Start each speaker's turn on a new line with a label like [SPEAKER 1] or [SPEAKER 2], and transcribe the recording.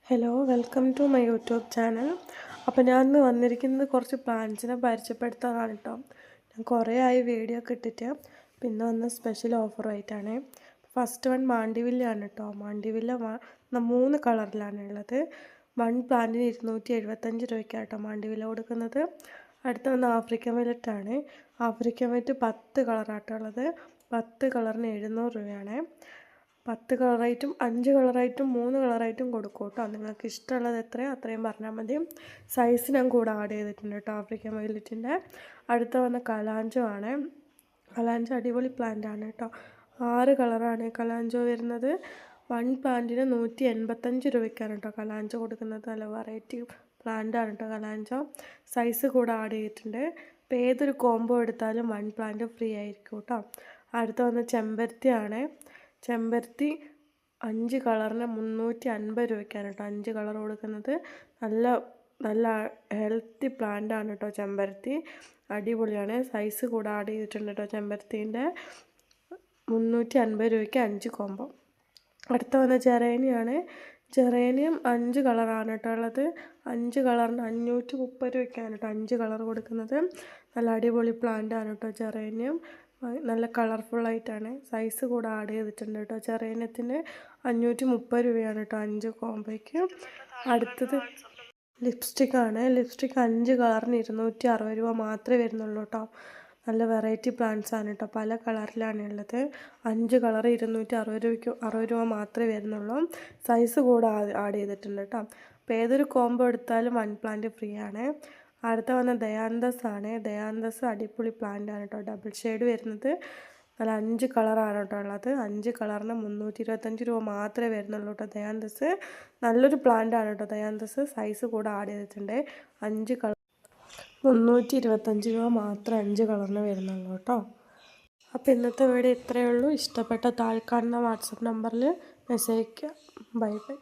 [SPEAKER 1] Hello welcome to my YouTube channel. അപ്പോൾ ഞാൻ ഇന്ന് വന്നിരിക്കുന്നത് കുറച്ച് പ്ലാന്റ്സിനെ പരിചയപ്പെടുത്താനാണ് കേട്ടോ. ഞാൻ കുറേ ആയി വീഡിയോ ഒക്കെ ഇട്ടിട്ട്, പിന്നെ വന്ന സ്പെഷ്യൽ ഓഫറുമായിട്ടാണ്. ഫസ്റ്റ് വൺ മാണ്ടിവില്ലയാണ് കേട്ടോ. മാണ്ടിവില്ല 3 കളറിലാണ് ഉള്ളത്. 1 പ്ലാന്റിന് 275 രൂപയ്ക്കാണ് കേട്ടോ മാണ്ടിവില്ല കൊടുക്കുന്നത്. അടുത്ത വന്ന് ആഫ്രിക്കൻ വയലറ്റാണ്. ആഫ്രിക്കൻ വയലറ്റ് 10 കളറായിട്ടുള്ളത്. 10 കളറിന് 700 രൂപയാണ്. 10 കളറായിട്ടും 5 കളറായിട്ടും 3 കളറായിട്ടും കൊടുക്കും കേട്ടോ. നിങ്ങൾക്ക് ഇഷ്ടമുള്ളത് എത്രയോ അത്രയും പറഞ്ഞാൽ മതി. സൈസ് ഞാൻ കൂടെ ആഡ് ചെയ്തിട്ടുണ്ട് കേട്ടോ ആഫ്രിക്കൻ വയലറ്റിൻ്റെ. അടുത്ത വന്ന കലാഞ്ചോ ആണ്. കലാഞ്ചോ അടിപൊളി പ്ലാന്റ് ആണ് കേട്ടോ. 6 കളറാണ് കലാഞ്ചോ വരുന്നത്. 1 പ്ലാന്റിന് 185 രൂപയ്ക്കാണ് കേട്ടോ കലാഞ്ചോ കൊടുക്കുന്നത്. നല്ല വെറൈറ്റി പ്ലാന്റ് ആണ് കേട്ടോ കലാഞ്ചോ. സൈസ് കൂടെ ആഡ് ചെയ്തിട്ടുണ്ട്. ഇപ്പോൾ ഏതൊരു കോംബോ എടുത്താലും 1 പ്ലാന്റ് ഫ്രീ ആയിരിക്കും കേട്ടോ. അടുത്ത വന്ന ചെമ്പരത്തിയാണ്. ചെമ്പരത്തി 5 കളറിന് 350 രൂപയ്ക്കാണ് കേട്ടോ 5 കളർ കൊടുക്കുന്നത്. നല്ല ഹെൽത്തി പ്ലാന്റ് ആണ് കേട്ടോ ചെമ്പരത്തി. അടിപൊളിയാണ്. സൈസ് കൂടെ ആഡ് ചെയ്തിട്ടുണ്ട് കേട്ടോ ചെമ്പരത്തീൻ്റെ. 350 രൂപയ്ക്ക് 5 കോംബോ. അടുത്ത വന്ന ജെറേനിയാണ്. ജെറേനിയം 5 കളറാണ് കേട്ടോ ഉള്ളത്. 5 കളറിന് 530 രൂപയ്ക്കാണ് കേട്ടോ 5 കളർ കൊടുക്കുന്നത്. നല്ല അടിപൊളി പ്ലാന്റ് ആണ് കേട്ടോ ജെറേനിയം. നല്ല കളർഫുള്ളായിട്ടാണ്. സൈസ് കൂടെ ആഡ് ചെയ്തിട്ടുണ്ട് കേട്ടോ. ജെറേനിയത്തിന് 530 രൂപയാണ് കേട്ടോ 5 കോംബോയ്ക്ക്. അടുത്തത് ലിപ്സ്റ്റിക്കാണ്. ലിപ്സ്റ്റിക്ക് 5 കളറിന് 260 രൂപ മാത്രമേ വരുന്നുള്ളൂ കേട്ടോ. നല്ല വെറൈറ്റി പ്ലാന്റ്സ് ആണ് കേട്ടോ. പല കളറിലാണ് ഉള്ളത്. 5 കളർ 260 രൂപ മാത്രമേ വരുന്നുള്ളൂ. സൈസ് കൂടെ ആഡ് ചെയ്തിട്ടുണ്ട് കേട്ടോ. അപ്പോൾ ഏതൊരു കോംബോ എടുത്താലും 1 പ്ലാന്റ് ഫ്രീ ആണ്. അടുത്ത വന്ന ദയാന്തസ് ആണ്. ദയാന്തസ് അടിപൊളി പ്ലാന്റ് ആണ് കേട്ടോ. ഡബിൾ ഷെയ്ഡ് വരുന്നത്. നല്ല 5 കളറാണ് കേട്ടോ ഉള്ളത്. 5 കളറിന് 325 രൂപ മാത്രമേ വരുന്നുള്ളൂ കേട്ടോ ദയാന്തസ്. നല്ലൊരു പ്ലാന്റ് ആണ് കേട്ടോ ദയാന്തസ്. സൈസ് കൂടെ ആഡ് ചെയ്തിട്ടുണ്ട്. 5 കളർ 325 രൂപ മാത്രം 5 കളറിന് വരുന്നുള്ളൂ കേട്ടോ. അപ്പോൾ ഇന്നത്തെ വീഡിയോ ഇത്രയേ ഉള്ളൂ. ഇഷ്ടപ്പെട്ട താഴെ കാണുന്ന വാട്സപ്പ് നമ്പറിൽ മെസ്സേജ് അയയ്ക്കുക. Bye bye.